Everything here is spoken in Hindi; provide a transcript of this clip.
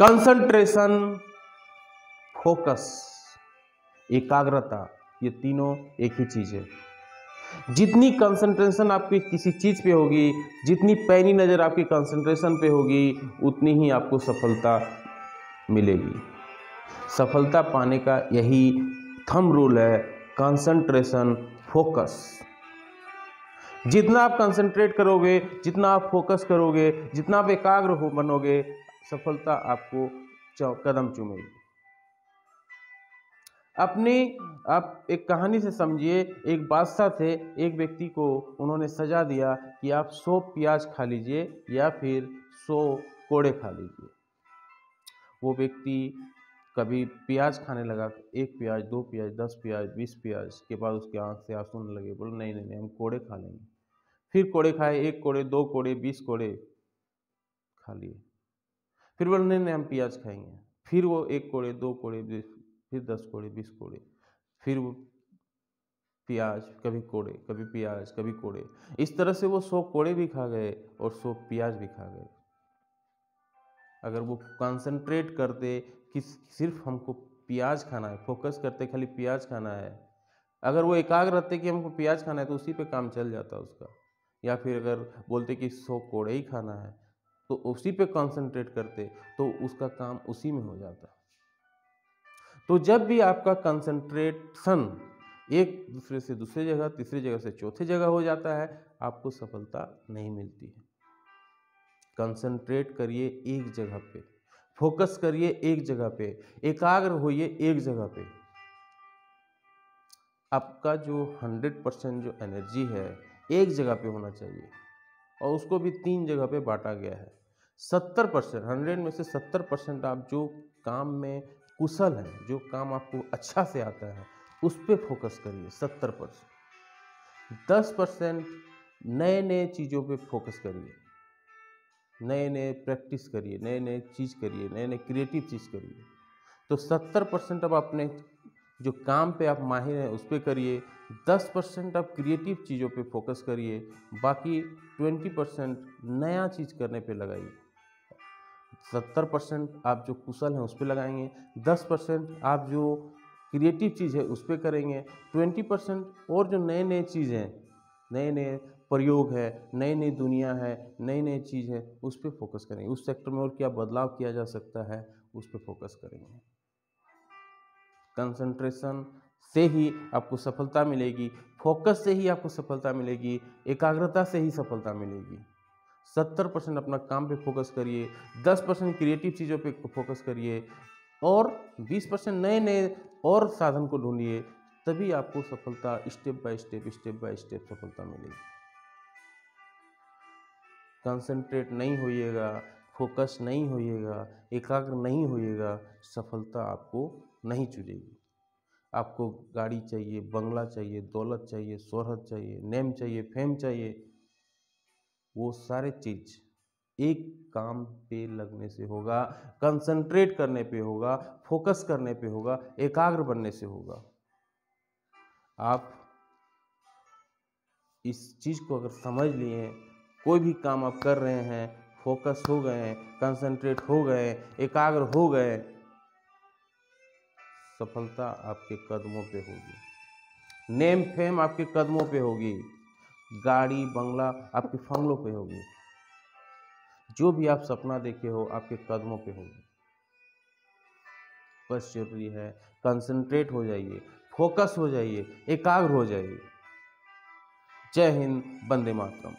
कंसंट्रेशन, फोकस, एकाग्रता, ये तीनों एक ही चीज है। जितनी कंसंट्रेशन आपकी किसी चीज पे होगी, जितनी पैनी नजर आपकी कंसंट्रेशन पे होगी, उतनी ही आपको सफलता मिलेगी। सफलता पाने का यही थंब रूल है, कंसंट्रेशन, फोकस। जितना आप कंसंट्रेट करोगे, जितना आप फोकस करोगे, जितना आप एकाग्र हो बनोगे, सफलता आपको कदम चूमेगी। आप एक कहानी से समझिए। एक बादशाह थे, एक व्यक्ति को उन्होंने सजा दिया कि आप 100 प्याज खा लीजिए या फिर 100 कोड़े खा लीजिए। वो व्यक्ति कभी प्याज खाने लगा, 1 प्याज, 2 प्याज, 10 प्याज, 20 प्याज के बाद उसके आंख से आंसू आने लगे। बोले नहीं नहीं नहीं, हम कोड़े खा लेंगे। फिर कोड़े खाए, 1 कोड़े, 2 कोड़े, 20 कोड़े खा लिए। फिर बोले नहीं नहीं, हम प्याज खाएंगे। फिर वो 1 कोड़े, 2 कोड़े, फिर 10 कोड़े, 20 कोड़े, फिर वो प्याज, कभी कोड़े, कभी प्याज, कभी कोड़े। इस तरह से वो 100 कोड़े भी खा गए और 100 प्याज भी खा गए। अगर वो कंसंट्रेट करते कि सिर्फ हमको प्याज खाना है, फोकस करते खाली प्याज खाना है, अगर वो एकाग्र रहते कि हमको प्याज खाना है, तो उसी पे काम चल जाता उसका। या फिर अगर बोलते कि 100 कोड़े ही खाना है, तो उसी पे कंसंट्रेट करते तो उसका काम उसी में हो जाता। तो जब भी आपका कंसंट्रेशन एक दूसरे से दूसरी जगह, तीसरी जगह से चौथी जगह हो जाता है, आपको सफलता नहीं मिलती है। कंसंट्रेट करिए एक जगह पे, फोकस करिए एक जगह पे, एकाग्र होइए एक जगह पे। आपका जो 100% जो एनर्जी है एक जगह पे होना चाहिए, और उसको भी 3 जगह पे बांटा गया है। 70%, 100 में से 70% आप जो काम में कुशल हैं, जो काम आपको अच्छा से आता है, उस पर फोकस करिए। 70%। 10% नए नए चीज़ों पे फोकस करिए, नए नए प्रैक्टिस करिए, नए नए चीज़ करिए, नए नए क्रिएटिव चीज़ करिए। तो 70% अब अपने जो काम पे आप माहिर हैं उस पर करिए, 10% आप क्रिएटिव चीज़ों पे फोकस करिए, बाकी 20% नया चीज़ करने पे लगाइए। 70% आप जो कुशल हैं उस पर लगाएंगे, 10% आप जो क्रिएटिव चीज़ है उस पर करेंगे, 20% और जो नए नए चीज़ हैं, नए नए प्रयोग है, नई नई दुनिया है, नई नई चीज़ है, उस पर फोकस करेंगे। उस सेक्टर में और क्या बदलाव किया जा सकता है, उस पर फोकस करेंगे। कंसंट्रेशन से ही आपको सफलता मिलेगी, फोकस से ही आपको सफलता मिलेगी, एकाग्रता से ही सफलता मिलेगी। 70% अपना काम पे फोकस करिए, 10% क्रिएटिव चीज़ों पे फोकस करिए, और 20% नए नए और साधन को ढूंढिए। तभी आपको सफलता स्टेप बाय स्टेप सफलता मिलेगी। कंसंट्रेट नहीं होइएगा, फोकस नहीं होइएगा, एकाग्र नहीं होइएगा, सफलता आपको नहीं चुनेगी। आपको गाड़ी चाहिए, बंगला चाहिए, दौलत चाहिए, शोहरत चाहिए, नेम चाहिए, फेम चाहिए, वो सारे चीज़ एक काम पे लगने से होगा, कंसंट्रेट करने पे होगा, फोकस करने पे होगा, एकाग्र बनने से होगा। आप इस चीज़ को अगर समझ लिए, कोई भी काम आप कर रहे हैं, फोकस हो गए, कंसंट्रेट हो गए, एकाग्र हो गए, सफलता आपके कदमों पे होगी, नेम फेम आपके कदमों पे होगी, गाड़ी बंगला आपके फंगलों पे होगी, जो भी आप सपना देखे हो आपके कदमों पे होगी। बस जरूरी है कंसंट्रेट हो जाइए, फोकस हो जाइए, एकाग्र हो जाइए। जय हिंद, वंदे मातरम।